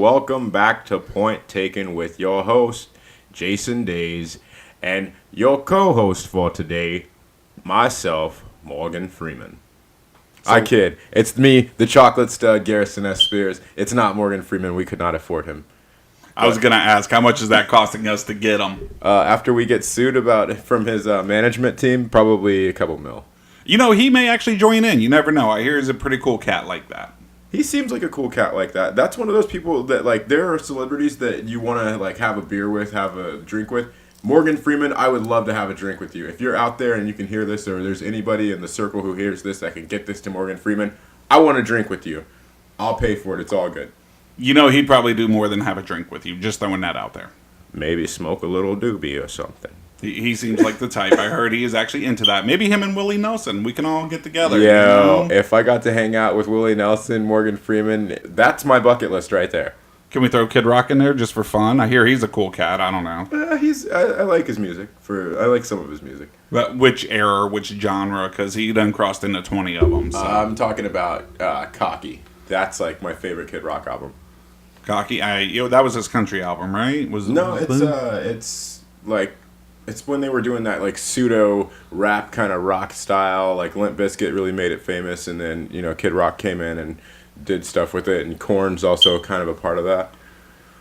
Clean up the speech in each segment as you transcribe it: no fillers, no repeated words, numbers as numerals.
welcome back to Point Taken with your host, Jason Days, and your co-host for today, myself, Morgan Freeman. I kid. It's me, the chocolate stud, Garrison S. Spears. It's not Morgan Freeman. We could not afford him. I was going to ask, how much is that costing us to get him? After we get sued from his management team, probably a couple mil. You know, he may actually join in. You never know. I hear he's a pretty cool cat like that. He seems like a cool cat like that. That's one of those people that, like, there are celebrities that you want to, like, have a beer with, have a drink with. Morgan Freeman, I would love to have a drink with you. If you're out there and you can hear this, or there's anybody in the circle who hears this that can get this to Morgan Freeman, I want to drink with you. I'll pay for it. It's all good. You know, he'd probably do more than have a drink with you. Just throwing that out there. Maybe smoke a little doobie or something. He seems like the type. I heard he is actually into that. Maybe him and Willie Nelson. We can all get together. Yeah, you know? If I got to hang out with Willie Nelson, Morgan Freeman, that's my bucket list right there. Can we throw Kid Rock in there just for fun? I hear he's a cool cat. I don't know. I like his music. I like some of his music. But which era, which genre? Because he done crossed into 20 of them. So. I'm talking about Cocky. That's like my favorite Kid Rock album. Cocky? That was his country album, right? It's when they were doing that like pseudo rap kind of rock style. Like Limp Bizkit really made it famous, and then Kid Rock came in and did stuff with it, and Korn's also kind of a part of that.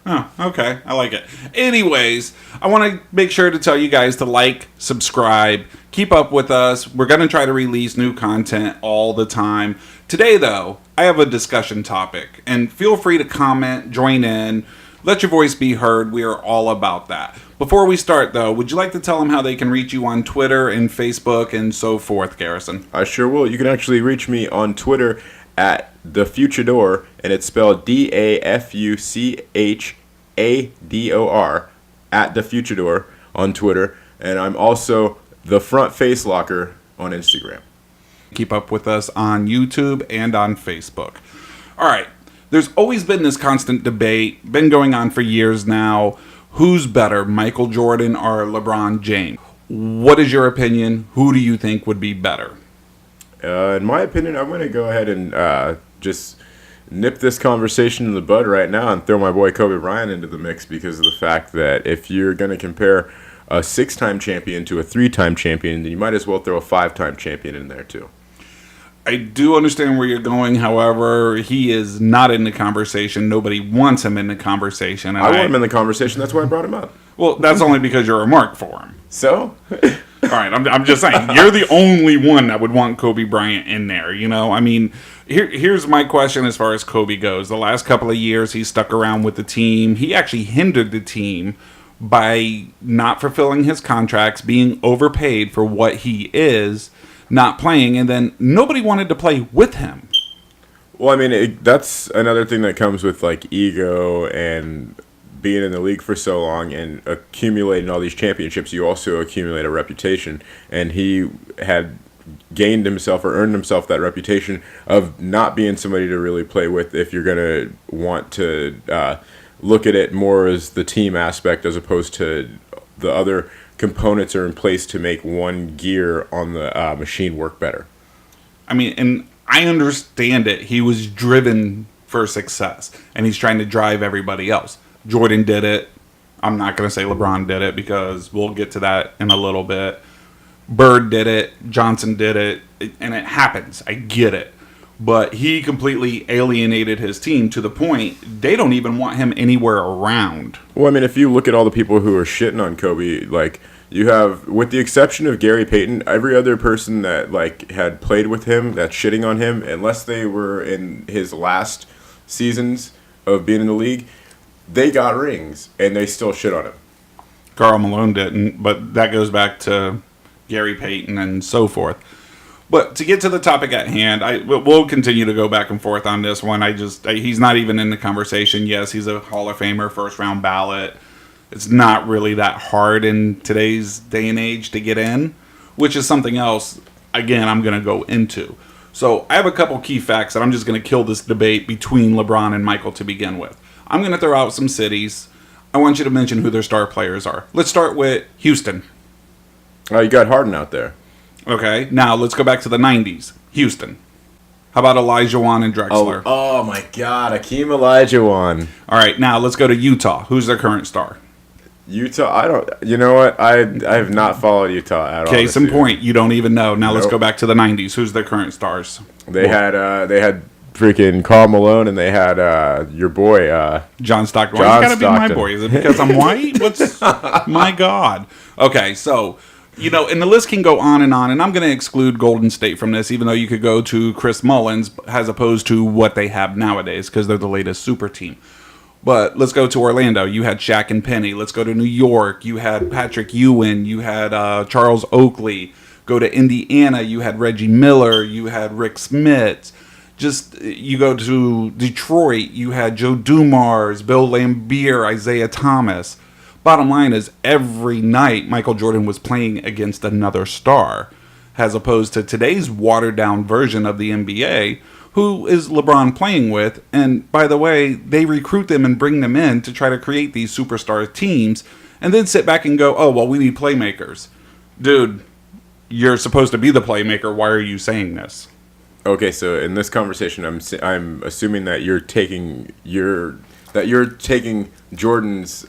Oh, okay. I like it. Anyways, I want to make sure to tell you guys to like, subscribe, keep up with us. We're going to try to release new content all the time. Today, though, I have a discussion topic, and feel free to comment, join in, let your voice be heard. We are all about that. Before we start, though, would you like to tell them how they can reach you on Twitter and Facebook and so forth, Garrison? I sure will. You can actually reach me on Twitter at The Fuchador, and it's spelled DAFUCHADOR, at The Fuchador on Twitter, and I'm also The Front Face Locker on Instagram. Keep up with us on YouTube and on Facebook. All right. There's always been this constant debate, been going on for years now. Who's better, Michael Jordan or LeBron James? What is your opinion? Who do you think would be better? In my opinion, I'm going to go ahead and just nip this conversation in the bud right now and throw my boy Kobe Bryant into the mix, because of the fact that if you're going to compare a 6-time champion to a 3-time champion, then you might as well throw a 5-time champion in there too. I do understand where you're going. However, he is not in the conversation. Nobody wants him in the conversation. And I want him in the conversation. That's why I brought him up. Well, that's only because you're a mark for him. So? All right, I'm just saying. You're the only one that would want Kobe Bryant in there. I mean, here's my question as far as Kobe goes. The last couple of years, he stuck around with the team. He actually hindered the team by not fulfilling his contracts, being overpaid for what he is, not playing, and then nobody wanted to play with him. Well, I mean, that's another thing that comes with, like, ego and being in the league for so long and accumulating all these championships. You also accumulate a reputation, and he had gained himself or earned himself that reputation of not being somebody to really play with if you're going to want to look at it more as the team aspect as opposed to the other components are in place to make one gear on the machine work better. I mean, and I understand it. He was driven for success, and he's trying to drive everybody else. Jordan did it. I'm not going to say LeBron did it, because we'll get to that in a little bit. Bird did it. Johnson did it. And it happens. I get it. But he completely alienated his team to the point they don't even want him anywhere around. Well, I mean, if you look at all the people who are shitting on Kobe, like, you have, with the exception of Gary Payton, every other person that, like, had played with him that's shitting on him, unless they were in his last seasons of being in the league, they got rings, and they still shit on him. Karl Malone didn't, but that goes back to Gary Payton and so forth. But to get to the topic at hand, we'll continue to go back and forth on this one. He's not even in the conversation. Yes, he's a Hall of Famer, first-round ballot. It's not really that hard in today's day and age to get in, which is something else, again, I'm going to go into. So I have a couple key facts that I'm just going to kill this debate between LeBron and Michael to begin with. I'm going to throw out some cities. I want you to mention who their star players are. Let's start with Houston. Oh, you got Harden out there. Okay, now let's go back to the 90s. Houston. How about Elijah and Drexler? Oh my God, Akeem Olajuwon. All right, now let's go to Utah. Who's their current star? Utah, I don't. You know what? I have not followed Utah at all. Case in point, you don't even know. Now let's Nope. go back to the '90s. Who's their current stars? They had freaking Karl Malone, and they had your boy. John Stockton. John Why you gotta be my Stockton. boy? Is it because I'm white? What's my God? Okay, so and the list can go on, and I'm going to exclude Golden State from this, even though you could go to Chris Mullins as opposed to what they have nowadays because they're the latest super team. But let's go to Orlando. You had Shaq and Penny. Let's go to New York. You had Patrick Ewing. You had Charles Oakley. Go to Indiana. You had Reggie Miller. You had Rick Smith. You go to Detroit. You had Joe Dumars, Bill Laimbeer, Isaiah Thomas. Bottom line is every night Michael Jordan was playing against another star, as opposed to today's watered down version of the NBA, who is LeBron playing with. And by the way, they recruit them and bring them in to try to create these superstar teams and then sit back and go, oh, well, we need playmakers. Dude, you're supposed to be the playmaker. Why are you saying this? Okay, so in this conversation, I'm assuming that you're taking Jordan's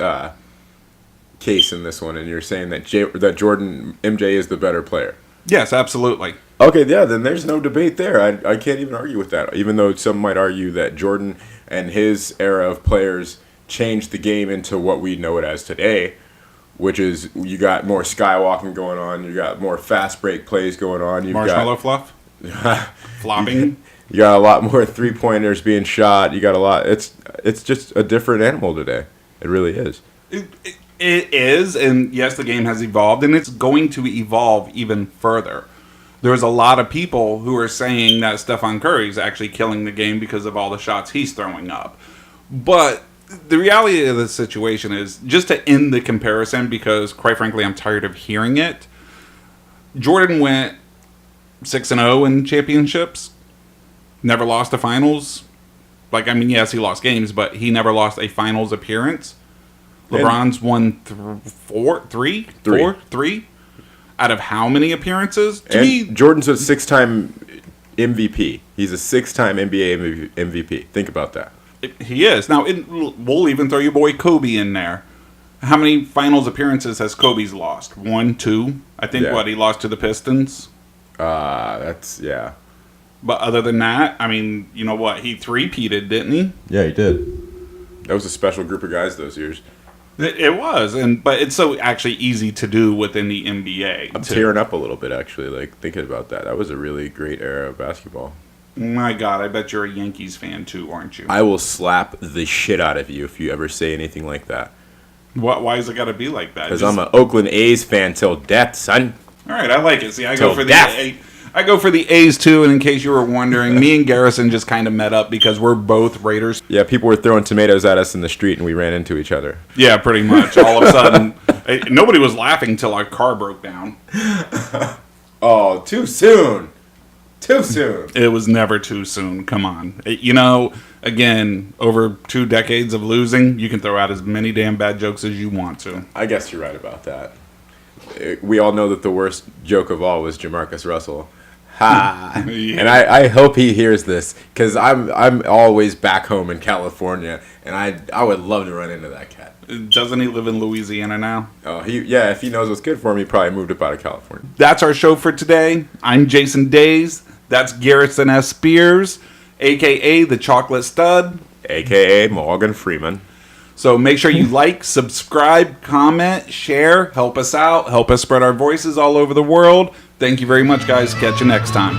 case in this one, and you're saying that that Jordan MJ is the better player. Yes, absolutely. Okay, yeah, then there's no debate there. I can't even argue with that. Even though some might argue that Jordan and his era of players changed the game into what we know it as today, which is you got more skywalking going on, you got more fast break plays going on, Marshmallow fluff? Flopping? You got a lot more 3-pointers being shot. You got a lot. It's just a different animal today. It really is. It is, and yes, the game has evolved, and it's going to evolve even further. There's a lot of people who are saying that Stephen Curry is actually killing the game because of all the shots he's throwing up. But the reality of the situation is, just to end the comparison, because quite frankly, I'm tired of hearing it, Jordan went 6-0 in championships, never lost a finals. Yes, he lost games, but he never lost a finals appearance. LeBron's won three out of how many appearances? Jordan's a 6-time MVP. He's a 6-time NBA MVP. Think about that. He is. Now, we'll even throw your boy Kobe in there. How many finals appearances has Kobe's lost? 1, 2? I think, he lost to the Pistons? Yeah. But other than that, you know what? He three-peated, didn't he? Yeah, he did. That was a special group of guys those years. It was, but it's so actually easy to do within the NBA. I'm tearing up a little bit, actually, thinking about that. That was a really great era of basketball. My God, I bet you're a Yankees fan too, aren't you? I will slap the shit out of you if you ever say anything like that. Why has it got to be like that? Because I'm an Oakland A's fan till death, son. All right, I like it. See, I go for the A's too, and in case you were wondering, me and Garrison just kind of met up because we're both Raiders. Yeah, people were throwing tomatoes at us in the street, and we ran into each other. Yeah, pretty much. All of a sudden, nobody was laughing till our car broke down. Oh, too soon. Too soon. It was never too soon. Come on. Again, over 2 decades of losing, you can throw out as many damn bad jokes as you want to. I guess you're right about that. We all know that the worst joke of all was Jamarcus Russell. Ha! Yeah. And I hope he hears this, because I'm always back home in California, and I would love to run into that cat. Doesn't he live in Louisiana now? Oh, if he knows what's good for him, he probably moved up out of California. That's our show for today. I'm Jason Days. That's Garrison S. Spears, a.k.a. the Chocolate Stud. A.k.a. Morgan Freeman. So make sure you like, subscribe, comment, share, help us out, help us spread our voices all over the world. Thank you very much, guys. Catch you next time.